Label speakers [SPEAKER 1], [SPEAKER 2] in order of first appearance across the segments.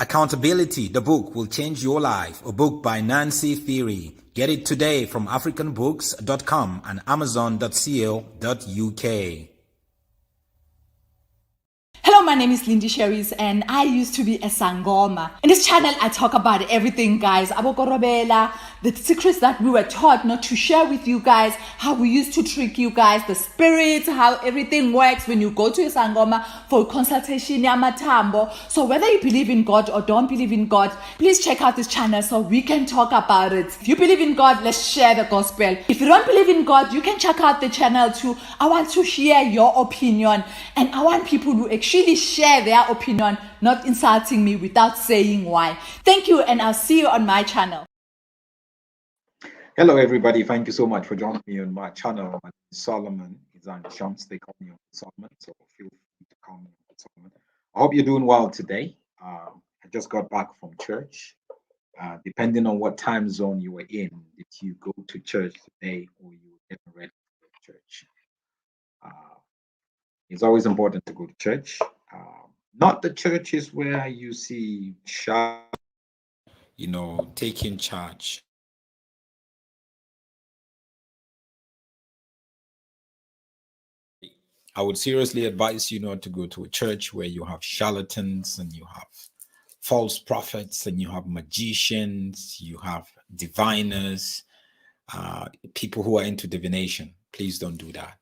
[SPEAKER 1] Accountability, the book will change your life. A book by Nancy Theory. Get it today from africanbooks.com and amazon.co.uk.
[SPEAKER 2] Hello, my name is Lindy Sherries and I used to be a sangoma. In this channel, I talk about everything, guys. Abokorobela, the secrets that we were taught not to share with you guys, how we used to trick you guys, the spirits, how everything works when you go to a sangoma for consultation, yamatambo. So whether you believe in God or don't believe in God, please check out this channel so we can talk about it. If you believe in God, let's share the gospel. If you don't believe in God, you can check out the channel too. I want to hear your opinion and I want people to actually share their opinion, not insulting me without saying why. Thank you, and I'll see you on my channel.
[SPEAKER 3] Hello, everybody. Thank you so much for joining me on my channel. My name is Solomon. It's on chance they call me Solomon, so feel free to call me Solomon. I hope you're doing well today. I just got back from church. Depending on what time zone you were in, did you go to church today or you were getting ready for church? It's always important to go to church. Not the churches where you see
[SPEAKER 1] taking charge. I would seriously advise you not to go to a church where you have charlatans and you have false prophets and you have magicians, you have diviners, people who are into divination. Please don't do that.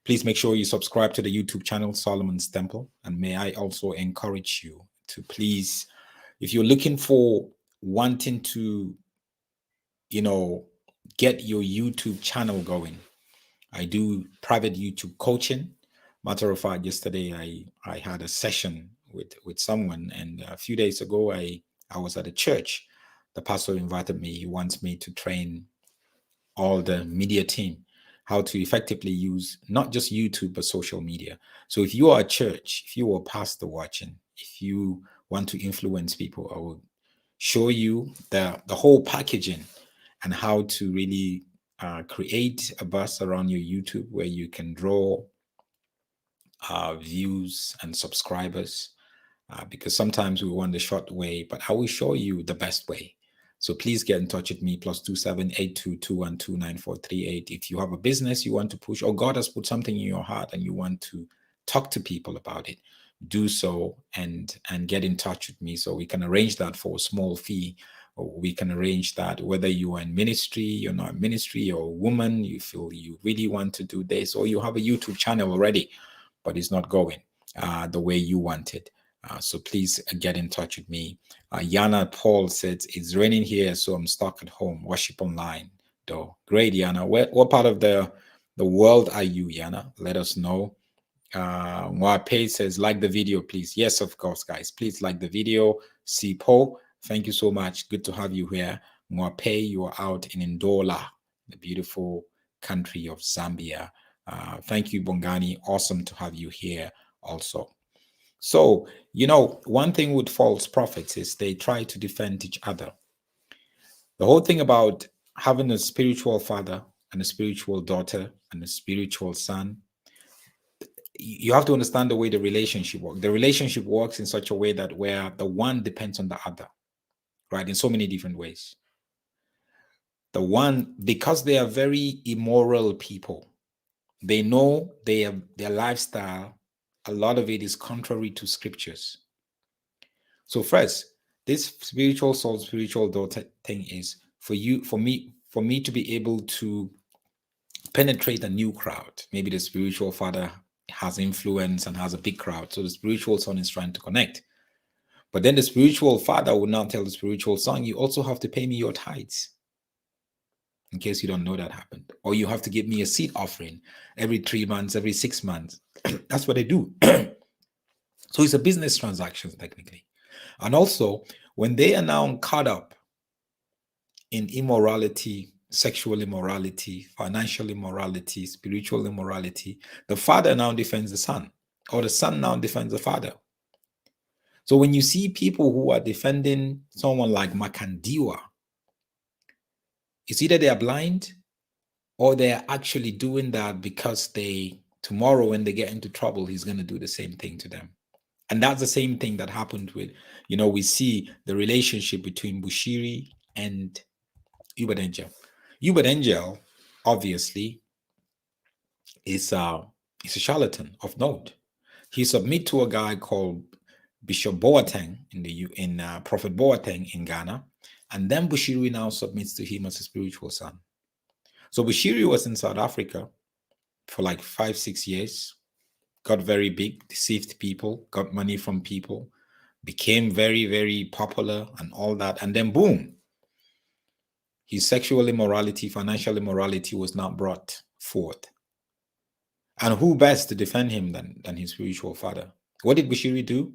[SPEAKER 1] Please make sure you subscribe to the YouTube channel, Solomon's Temple. And may I also encourage you to please, if you're looking for wanting to, get your YouTube channel going, I do private YouTube coaching. Matter of fact, yesterday I had a session with someone, and a few days ago I was at a church. The pastor invited me. He wants me to train all the media team how to effectively use not just YouTube, but social media. So if you are a church, if you are a pastor watching, if you want to influence people, I will show you the whole packaging and how to really create a buzz around your YouTube where you can draw views and subscribers, because sometimes we want the short way, but I will show you the best way. So please get in touch with me, +27822129438. If you have a business you want to push, or God has put something in your heart and you want to talk to people about it, do so and get in touch with me so we can arrange that for a small fee. Or we can arrange that whether you are in ministry, you're not in ministry, you're a woman, you feel you really want to do this, or you have a YouTube channel already, but it's not going the way you want it. So please get in touch with me. Yana Paul said, it's raining here, so I'm stuck at home. Worship online, though. Great, Yana. What part of the world are you, Yana? Let us know. Mwape says, like the video, please. Yes, of course, guys. Please like the video. Sipo, thank you so much. Good to have you here. Mwape, you are out in Ndola, the beautiful country of Zambia. Thank you, Bongani. Awesome to have you here also. So, one thing with false prophets is they try to defend each other. The whole thing about having a spiritual father and a spiritual daughter and a spiritual son, you have to understand the way the relationship works. The relationship works in such a way that where the one depends on the other, right? In so many different ways. The one, because they are very immoral people, they know their lifestyle, a lot of it is contrary to scriptures. So first, this spiritual soul, spiritual daughter thing is for me to be able to penetrate a new crowd. Maybe the spiritual father has influence and has a big crowd, so the spiritual son is trying to connect. But then the spiritual father will now tell the spiritual son, you also have to pay me your tithes. In case you don't know that happened. Or you have to give me a seed offering every 3 months, every 6 months. That's what they do. So it's a business transaction, technically. And also, when they are now caught up in immorality, sexual immorality, financial immorality, spiritual immorality, the father now defends the son, or the son now defends the father. So when you see people who are defending someone like Makandiwa, it's either they are blind or they are actually doing that because tomorrow when they get into trouble, he's going to do the same thing to them. And that's the same thing that happened with, we see the relationship between Bushiri and Uebert Angel. Uebert Angel, obviously, is a charlatan of note. He submit to a guy called Bishop Boateng in Prophet Boateng in Ghana, and then Bushiri now submits to him as a spiritual son. So Bushiri was in South Africa for like 5-6 years, got very big, deceived people, got money from people, became very, very popular and all that. And then boom, his sexual immorality, financial immorality was not brought forth. And who best to defend him than his spiritual father? What did Bushiri do?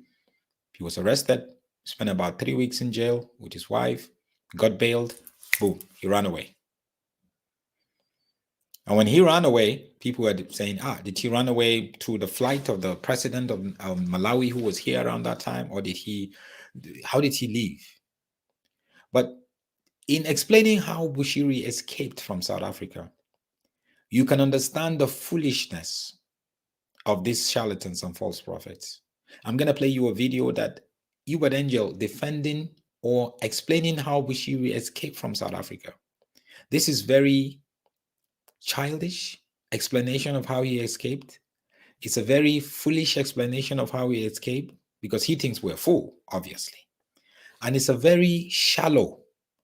[SPEAKER 1] He was arrested, spent about 3 weeks in jail with his wife, got bailed, boom, he ran away. And when he ran away, people were saying, did he run away through the flight of the president of Malawi who was here around that time? Or how did he leave? But in explaining how Bushiri escaped from South Africa, you can understand the foolishness of these charlatans and false prophets. I'm going to play you a video that Uebert Angel defending or explaining how Bushiri escaped from South Africa. This is very childish explanation of how he escaped. It's a very foolish explanation of how he escaped because he thinks we're fool, obviously. And it's a very shallow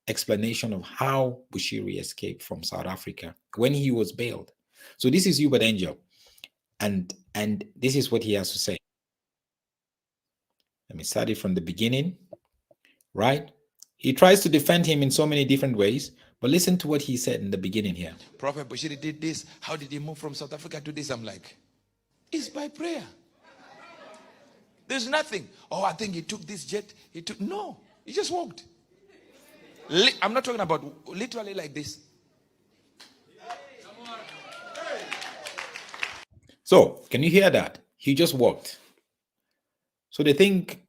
[SPEAKER 1] explanation of how Bushiri escaped from South Africa when he was bailed. So this is Uebert Angel, and this is what he has to say. Let me start it from the beginning, right? He tries to defend him in so many different ways, but listen to what he said in the beginning here.
[SPEAKER 4] Prophet Bushiri did this. How did he move from South Africa to this? I'm like, it's by prayer. There's nothing. Oh, I think he took this jet. No, he just walked. I'm not talking about literally like this.
[SPEAKER 1] So, can you hear that? He just walked. So they think,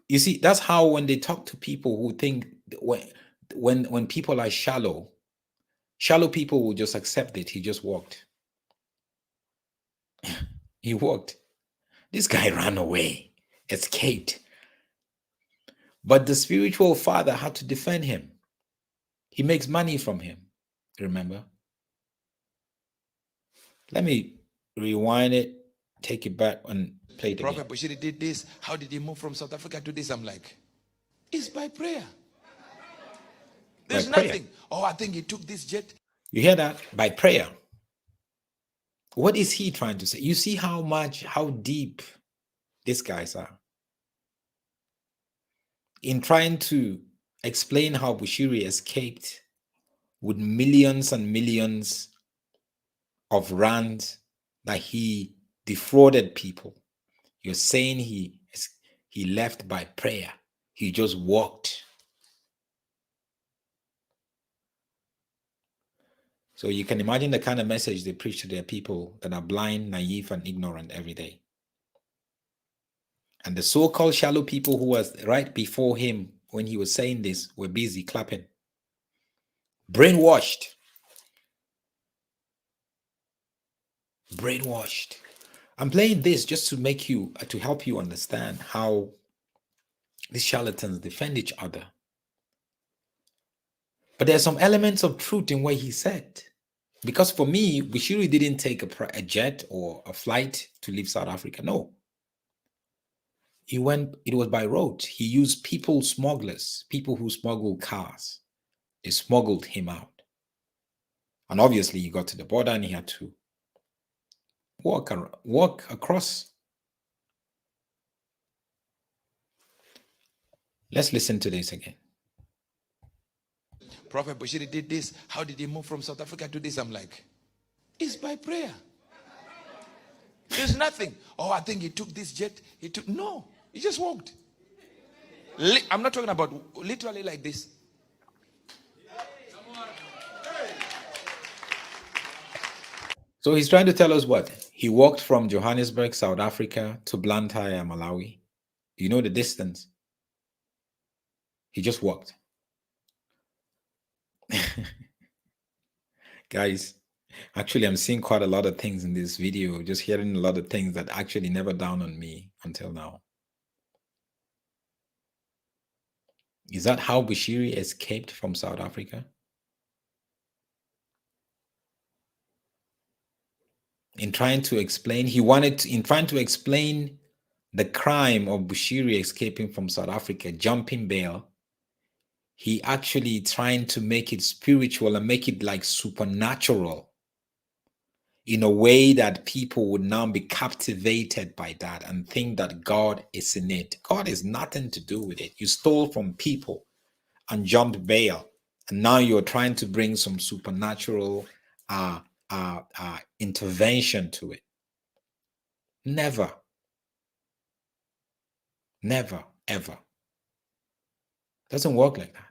[SPEAKER 1] you see, that's how when they talk to people who think when people are shallow people will just accept it. He just walked. He walked. This guy ran away, escaped. But the spiritual father had to defend him. He makes money from him. Remember? Let me rewind it, take it back, and play it again.
[SPEAKER 4] Prophet Bushiri did this. How did he move from South Africa to this? I'm like, it's by prayer. There's nothing. Oh, I think he took this jet.
[SPEAKER 1] You hear that? By prayer. What is he trying to say? You see how deep these guys are in trying to explain how Bushiri escaped with millions and millions of rands that he defrauded people. You're saying he left by prayer. He just walked. So you can imagine the kind of message they preach to their people that are blind, naive, and ignorant every day. And the so-called shallow people who was right before him when he was saying this were busy clapping. Brainwashed. Brainwashed. I'm playing this just to help you understand how these charlatans defend each other. But there's some elements of truth in what he said. Because for me, Bushiri didn't take a jet or a flight to leave South Africa. No. It was by road. He used smugglers, people who smuggled cars. They smuggled him out. And obviously he got to the border and he had to walk across. Let's listen to this again.
[SPEAKER 4] Prophet Bushiri did this. How did he move from South Africa to this? I'm like, it's by prayer. There's nothing. Oh, I think he took this jet. No, he just walked. I'm not talking about literally like this.
[SPEAKER 1] So he's trying to tell us what? He walked from Johannesburg, South Africa to Blantyre, Malawi. You know the distance. He just walked. Guys, Actually, I'm seeing quite a lot of things in this video, just hearing a lot of things that actually never dawned on me until now. Is that how Bushiri escaped from South Africa? In trying to explain, in trying to explain the crime of Bushiri escaping from South Africa, jumping bail, he actually trying to make it spiritual and make it like supernatural in a way that people would now be captivated by that and think that God is in it. God has nothing to do with it. You stole from people and jumped bail, and now you're trying to bring some supernatural intervention to it. Never, never, ever. Doesn't work like that.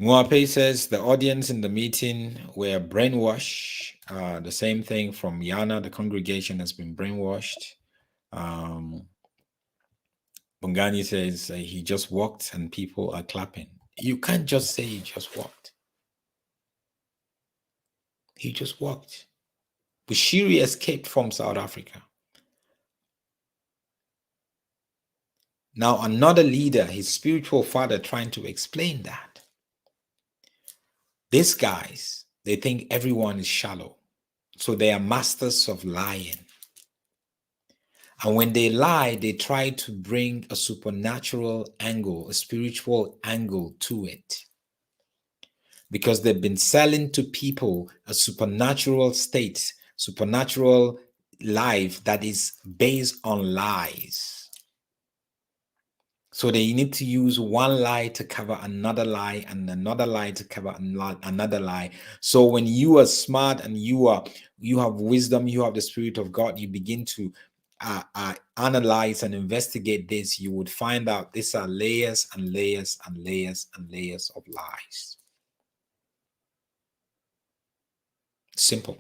[SPEAKER 1] Muape says the audience in the meeting were brainwashed. The same thing from Yana. The congregation has been brainwashed. Bungani says he just walked and people are clapping. You can't just say he just walked. He just walked. Bushiri escaped from South Africa. Now another leader, his spiritual father, trying to explain that. These guys, they think everyone is shallow. So they are masters of lying. And when they lie, they try to bring a supernatural angle, a spiritual angle to it. Because they've been selling to people a supernatural state, supernatural life that is based on lies. So they need to use one lie to cover another lie and another lie to cover another lie. So when you are smart and you have wisdom, you have the Spirit of God, you begin to analyze and investigate this, you would find out these are layers and layers and layers and layers of lies. Simple.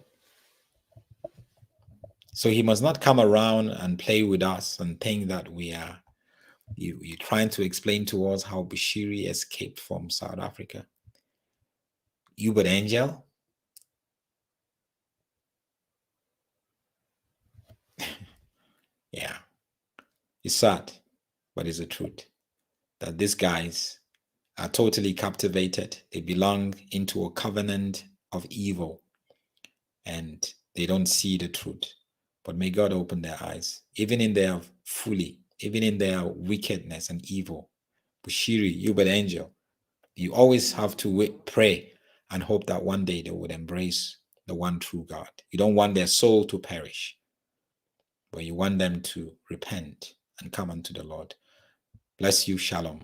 [SPEAKER 1] So he must not come around and play with us and think that we are you're trying to explain to us how Bushiri escaped from South Africa. Uebert Angel. Yeah. It's sad, but it's the truth. That these guys are totally captivated. They belong into a covenant of evil. And they don't see the truth. But may God open their eyes. Even in their folly, even in their wickedness and evil. Bushiri, Uebert Angel. You always have to pray and hope that one day they would embrace the one true God. You don't want their soul to perish, but you want them to repent and come unto the Lord. Bless you. Shalom.